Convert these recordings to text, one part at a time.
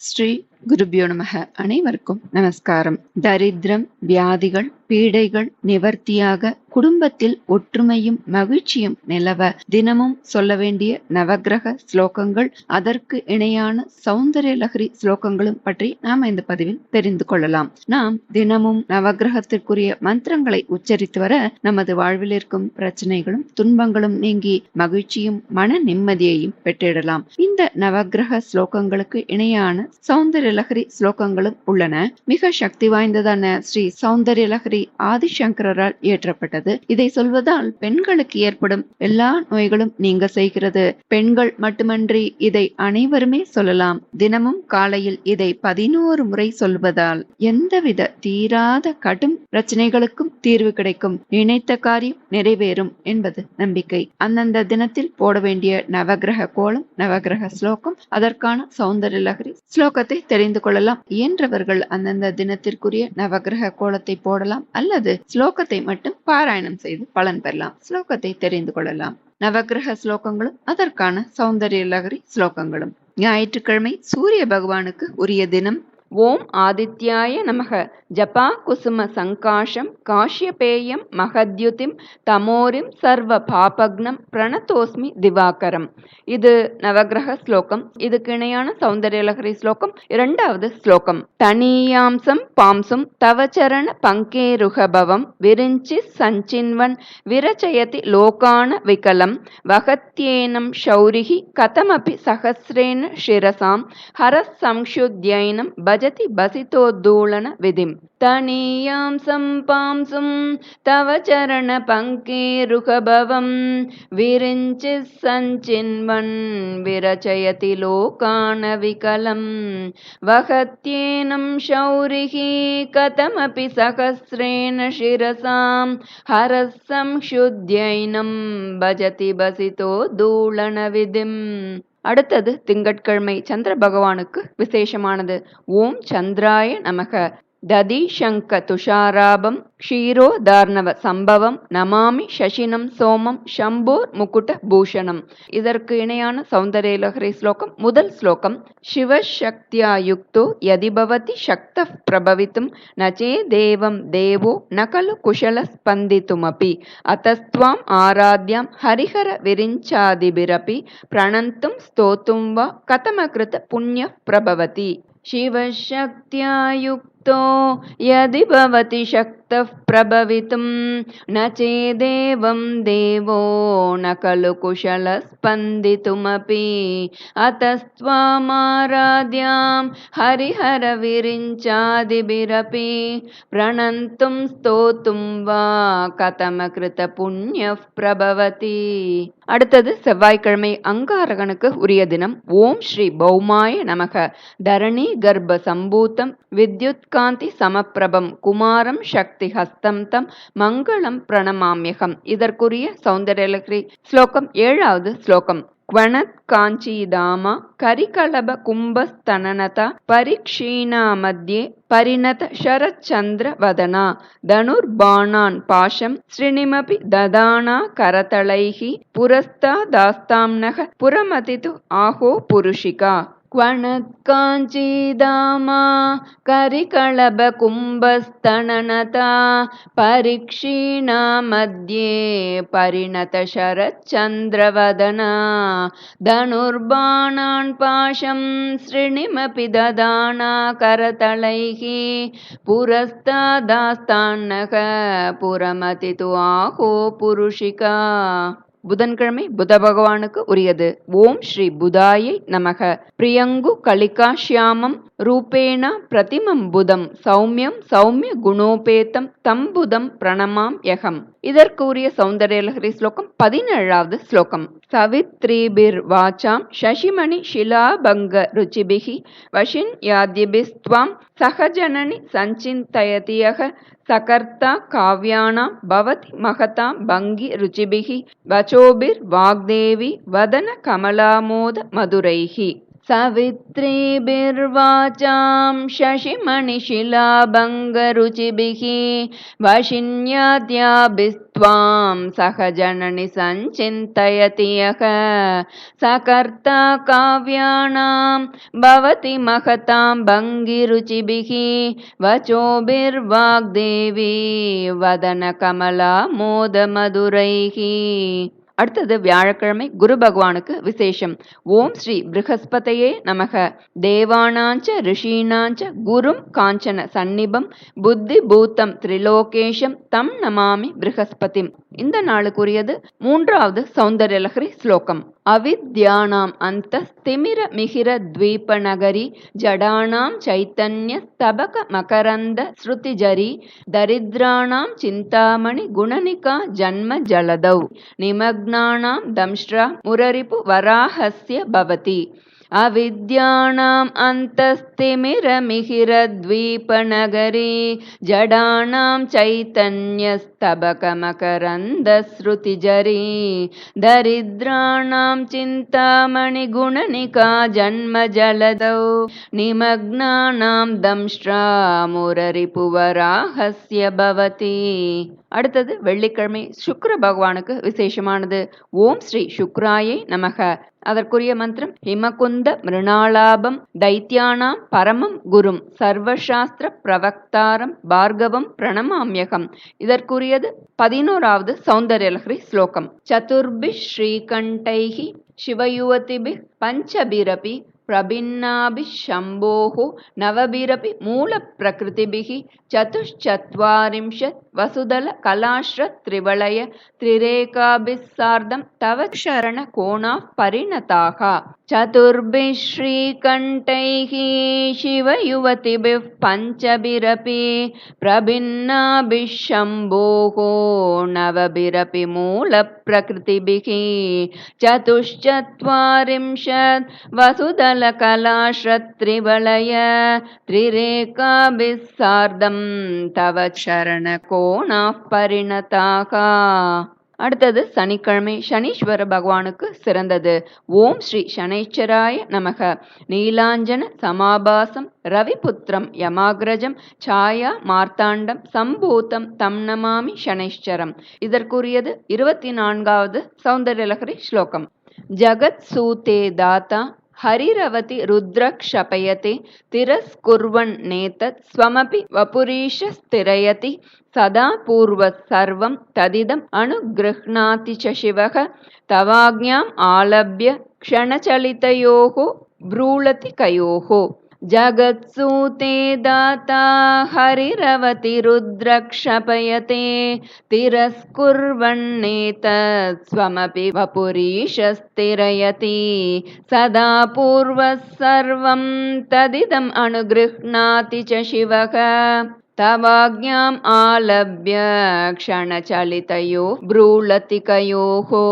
ஸ்ரீ குருபியோ நமக. அனைவருக்கும் நமஸ்காரம். தரித்திரம், வியாதிகள், பீடைகள் நிவர்த்தியாக குடும்பத்தில் ஒற்றுமையும் மகிழ்ச்சியும் நிலவ தினமும் சொல்ல வேண்டிய நவக்கிரக ஸ்லோகங்கள், அதற்கு இணையான சௌந்தர்ய லஹரி ஸ்லோகங்களும் பற்றி நாம் இந்த பதிவில் தெரிந்து கொள்ளலாம். நாம் தினமும் நவக்கிரகத்திற்குரிய மந்திரங்களை உச்சரித்து வர நமது வாழ்வில் இருக்கும் பிரச்சனைகளும் துன்பங்களும் நீங்கி மகிழ்ச்சியும் மன நிம்மதியையும் பெற்றிடலாம். இந்த நவக்கிரக ஸ்லோகங்களுக்கு இணையான சௌந்தர்ய லஹரி ஸ்லோகங்களும் உள்ளன. மிக சக்தி வாய்ந்ததான ஸ்ரீ சௌந்தர்ய லஹரி ஆதிசங்கரால் இயற்றப்பட்டது. இதை சொல்வதால் பெண்களுக்கு ஏற்படும் எல்லா நோய்களும் நீங்க செய்கிறது. பெண்கள் மட்டுமன்றி இதை அனைவருமே சொல்லலாம். தினமும் காலையில் இதை 11 முறை சொல்வதால் எந்தவித தீராத கடும் பிரச்சனைகளுக்கும் தீர்வு கிடைக்கும், நினைத்த காரியம் நிறைவேறும் என்பது நம்பிக்கை. அந்தந்த தினத்தில் போட வேண்டிய நவக்கிரக கோலம், நவக்கிரக ஸ்லோகம், அதற்கான சௌந்தர்ய லஹரி ஸ்லோகத்தை தெரிந்து கொள்ளலாம். இயன்றவர்கள் அந்தந்த தினத்திற்குரிய நவக்கிரக கோலத்தை போடலாம் அல்லது ஸ்லோகத்தை மட்டும் பாராயணம் செய்து பலன் பெறலாம். ஸ்லோகத்தை தெரிந்து கொள்ளலாம். நவக்கிரக ஸ்லோகங்களும் அதற்கான சௌந்தர்ய லஹரி ஸ்லோகங்களும். ஞாயிற்றுக்கிழமை சூரிய பகவானுக்கு உரிய தினம். ஓம் ஆதித்யாய நமக. ஜபா குசும சங்காஷம் காஷ்யபேயம் மகத்யுதிம் தமோரிம் சர்வ பாபக்னம் பிரணதோஸ்மி திவாகரம். இது நவக்கிரக ஸ்லோகம். இதுக்கு இணையான சௌந்தர்ய லஹரி ஸ்லோகம். 2வது ஸ்லோகம். தனீயாம்சம் பாம்சும் தவச்சரண பங்கேருகபவம் விரிஞ்சி சஞ்சின்வன் விரச்சயதி லோகான விகலம் வகத்யேனம் ஷௌரிஹி கதமபி சஹஸ்ரேன ஷிரசாம் ஹரஸ் சம்ஷுத்யைனம் பஜதி பசிதோத்தூளன விதிம். தனீயாம்சம் பாம்சும் தவ சரண பங்கேருகபவம் விரிஞ்சி சஞ்சின்வன் விரச்சயதி லோகான விகலம் வகத்யேனம் ஷௌரிஹி கதமபி சஹஸ்ரேன ஷிரசாம் ஹரஸ் சம்ஷுத்யைனம் பஜதி பசிதோத்தூளன விதிம். அடுத்தது திங்கட்கிழமை சந்திர பகவானுக்கு விசேஷமானது. ஓம் சந்திராய நமக. ததி சங்க துஷாராபம் க்ஷீரோதார்ணவ சம்பவம் நமாமி சசினம் சோமம் சம்போர் முகுட பூஷணம். இதற்கு இணையான சௌந்தர்ய லஹரி ஸ்லோகம். முதல் ஸ்லோகம். சிவசக்தியா யுக்தோ யதிபவதி சக்த பிரபவித்தும் நச்சே தேவம் தேவோ நகலு குஷல ஸ்பந்தித்துமபி அத்தஸ்துவாம் ஆராத்யாம் ஹரிஹர விரிஞ்சாதிபிரபி பிரணந்தும் ஸ்தோத்தும் வா கதமகிருத புண்ணிய பிரபவதி. சிவசக்தியா யுக்தோ யதி பவதி சக்தः பிரபவித்தும் ந சேதேவம் தேவோ ந கலு குஷல ஸ்பந்தித்துமபி அத்தஸ்த்வாமாராத்யாம் ஹரிஹர விரிஞ்சாதிபிரபி பிரணந்தும் ஸ்தோத்தும் வா கதமகிருத புண்ணிய பிரபவதி. அடுத்தது செவ்வாய்க்கிழமை அங்காரகனுக்கு உரிய தினம். ஓம் ஸ்ரீ பௌமாய நமக. தரணி கர்ப்ப சம்பூதம் வித்யுத் காந்தி சமப்பிரபம் குமாரம் சக்தி ஹஸ்தம் தம் மங்களம் பிரணமாம்யகம். இதற்குரிய சௌந்தர்ய லஹரி ஸ்லோகம். 7வது ஸ்லோகம். க்வணத் காஞ்சிதாமா கரிகலப கும்பஸ்தனனதா பரிக்ஷீணா மத்யே பரிணத சரச்சந்திர வதனா தனுர்பாணான் பாஷம் ஸ்ரீனிமபி ததானா கரதளைஹி புரஸ்தாதாஸ்தாம்னக புரமதிது ஆஹோ புருஷிகா. க்வணத் காஞ்சிதாமா கரிகலப கும்பஸ்தனனதா பரிக்ஷீணா மத்யே பரிணத சரச்சந்திரவதனா தனுர்பாணான் பாஷம் ஸ்ரீனிமபி ததானா கரதளைஹி புரஸ்தாதாஸ்தான்னக புரமதிது ஆஹோ புருஷிகா. புதன்கிழமை புத பகவானுக்கு உரியது. ஓம் ஸ்ரீ புதாயை நமக. பிரியங்கு கலிகா ஷியாமம் ரூபேண பிரதிமம் புதம் சௌமியம் சௌமிய குணோபேதம் தம்புதம் பிரணமாம் யகம். இதற்குரிய சௌந்தர்ய லஹரி ஸ்லோகம். 17வது ஸ்லோகம். சவித்ரீபிர் வாசாம் சசிமணி ஷிலாபங்க ருச்சிபிஹி வஷின் யாத்யபிஸ்த்வாம் சகஜனனி சஞ்சிந்தயதியக சகர்த்தா காவ்யானாம் பவதி மகதாம் பங்கி ருச்சிபிஹி வச்சோபிர் வாக்தேவி வதன கமலாமோத மதுரைஹி. सवित्रीभिर्वाचां शशिमणिशिलाभङ्गरुचिभिः वशिन्याद्याभिस्त्वां सह जननि सञ्चिन्तयति यः सकर्ता काव्यानां भवति महतां भङ्गिरुचिभिः वचोभिर्वाग्देवी वदनकमला मोदमधुरैः. அடுத்தது வியாழக்கிழமை குரு பகவானுக்கு விசேஷம். ஓம் ஸ்ரீ ப்ரஹஸ்பதையே நமக. தேவானாஞ்ச ரிஷீனாஞ்ச குரும் காஞ்சன சந்நிபம் புத்தி பூத்தம் திரிலோகேஷம் தம் நமாமி ப்ரஹஸ்பதிம். இந்த நாளுக்குரியது மூன்றாவது சௌந்தர்யலஹரி ஸ்லோகம். அவித்யானாம் அந்த திமிர மிகிர த்வீப நகரி ஜடானாம் சைத்தன்ய ஸ்தபக மகரந்த ஸ்ருதிஜரி தரித்ராணாம் சிந்தாமணி குணனிகா ஜன்ம ஜலதௌ நிமக்னானாம் தம்ஷ்ரா முரரிபு வராஹஸ்ய பவதி. அவித்யானாம் அந்தஸ்திமிரமிஹிரத்வீபநகரி ஜடானாம் சைத்தன்யஸ்தபகமகரந்தஸ்ருதிஜரி தரித்ராணாம் சிந்தாமணி குணனிகா ஜன்மஜலதௌ நிமக்னானாம் தம்ஷ்ரா முரரிபுவராஹஸ்ய பவதி. அடுத்தது வெள்ளிக்கிழமை சுக்ர பகவானுக்கு விசேஷமானது. ஓம் ஸ்ரீ சுக்ராயை நமக. அதற்குரிய மந்திரம் ஹிமகுந்த மிருணாலாபம் தைத்யானாம் பரமம் குரும் சர்வசாஸ்திர பிரவக்தாரம் பார்கவம் பிரணமாம்யகம். இதற்குரியது 11வது சௌந்தர்யலஹரி ஸ்லோகம். சதுர்பி ஸ்ரீகண்டைஹி சிவயுவதிபி பஞ்சபிரபி பிரபின்னாபி சம்போஹோ நவபிரபி மூல பிரகிருதிபிஹி சதுஷ்சத்வாரிம்ஷத் வசுதல கலாஸ்ர திரிவலய திரிரேகாபிஸ்சார்தம் தவ சரண கோணா பரிணதாக. சதுர்பி ஸ்ரீகண்டைஹி சிவயுவதிபி பஞ்சபிரபி பிரபின்னாபி சம்போஹோ நவபிரபி மூல பிரகிருதிபிஹி சதுஷ்சத்வாரிம்ஷத் வசுதல கலாஸ்ரத்ரிவலய திரிரேகாபிஸ்சார்தம் தவ சரண கோணா பரிணதாக. அடுத்தது சனிக்கிழமை சனீஸ்வர பகவானுக்கு சிறந்தது. ஓம் ஸ்ரீ சனைச்சராய நமக. நீலாஞ்சன சமாபாசம் ரவிபுத்திரம் யமாகிரஜம் சாயா மார்த்தாண்டம் சம்பூதம் தம் நமாமி சனைச்சரம். இதற்குரியது 24வது சௌந்தர்யலஹரி ஸ்லோகம். ஜகத் சூதே தாத்தா ஹரிரவதி ருத்ரக்ஷபயதே திரஸ்குர்வன் நேதத் ஸ்வமபி வபுரீஷஸ்திரயதி சதா பூர்வத் சர்வம் ததிதம் அனுக்ருஹ்ணாதி ச சிவஹ தவாக்ஞாம் ஆலப்ய க்ஷணசலிதயோஹோ ப்ரூலதி கயோஹோ. ஜகத்சூதே தாத்தா ஹரிரவதி ருத்ரக்ஷபயதே திரஸ்குர்வன்னேதத் ஸ்வமபி வபுரீஷஸ்திரயதி சதா பூர்வஸ் சர்வம் ததிதம் அனுக்ருஹ்ணாதி ச சிவஹ தவாக்ஞாம் ஆலப்ய க்ஷணசலிதயோ ப்ரூலதி கயோஹோ.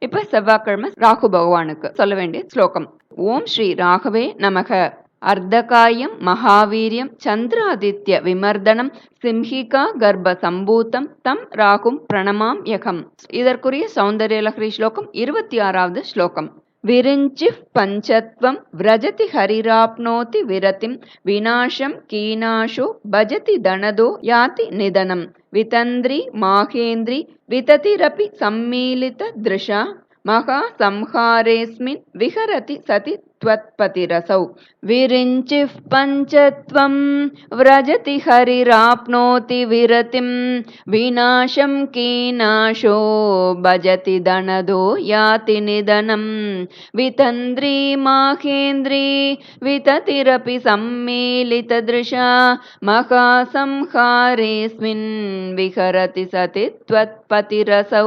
இப்ப செவ்வாய்க்கிழமை ராகு பகவானுக்கு சொல்ல வேண்டிய ஸ்லோகம். ஓம் ஸ்ரீ ராகவே நமக. அர்த்தகாயம் மகாவீரியம் சந்திராதித்ய விமர்தனம் சிம்ஹிகா கர்ப்ப சம்பூதம் தம் ராகும் பிரணமாம் யகம். இதற்குரிய சௌந்தர்யலஹரி ஸ்லோகம் 26வது ஸ்லோகம். விரிஞ்சிஃப் பஞ்சத்வம் விரஜதி ஹரிராப்னோதி விரதிம் விநாசம் கீனாஷோ பஜதி தனதோ யாதி நிதனம் விதந்திரி மாகேந்திரி விததிரபி சம்மீலித திருஷா மகா சம்ஹாரேஸ்மின் விஹரதி சதி त्वत्पतिरसौ. विरिञ्चिः पञ्चत्वं व्रजति हरिराप्नोति विरतिं विनाशं कीनाशो भजति धनदो याति निधनं वितन्द्री माहेन्द्री विततिरपि सम्मीलितदृशा महासंहारेऽस्मिन् विहरति सति त्वत्पतिरसौ.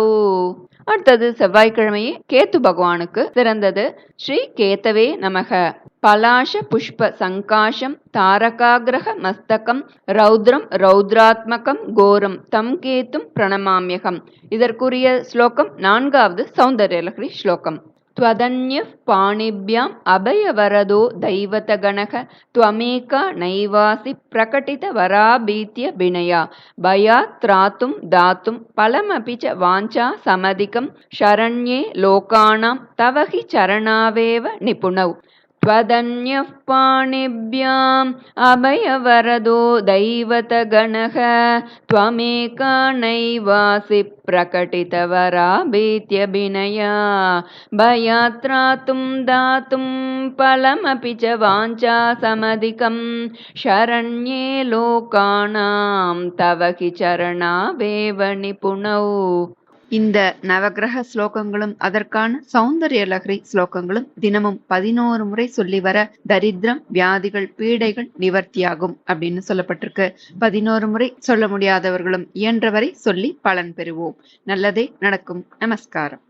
அடுத்தது செவ்வாய்க்கிழமையே கேத்து பகவானுக்கு சிறந்தது. ஸ்ரீ கேத்தவே நமக. பலாஷ புஷ்ப சங்காஷம் தாரகாகிரக மஸ்தகம் ரௌத்ரம் ரௌத்ராத்மகம் கோரம் தம் கேத்தும் பிரணமாம்யகம். இதற்குரிய ஸ்லோகம் 4வது சௌந்தர்யலஹரி ஸ்லோகம். त्वदन्यः पाणिभ्याम् अभयवरदो दैवतगणः त्वमेका नैवासि प्रकटितवराभीत्य विनया भयात् त्रातुं दातुं फलमपि च वाञ्छा समधिकं शरण्ये लोकानां तव हि चरणावेव निपुणौ त्वदन्यः पाणिभ्याम् अभयवरदो दैवतगणः त्वमेका नैवासि प्रकटितवराभीत्यभिनया भयात्रातुं दातुं फलमपि च वाञ्छा समधिकं शरण्ये लोकानां तव हि चरणावेव निपुणौ. இந்த நவக்கிரக ஸ்லோகங்களும் அதற்கான சௌந்தர்ய லஹரி ஸ்லோகங்களும் தினமும் 11 முறை சொல்லி வர தரித்திரம், வியாதிகள், பீடைகள் நிவர்த்தியாகும் அப்படின்னு சொல்லப்பட்டிருக்கு. 11 முறை சொல்ல முடியாதவர்களும் இயன்றவரை சொல்லி பலன் பெறுவோம். நல்லதே நடக்கும். நமஸ்காரம்.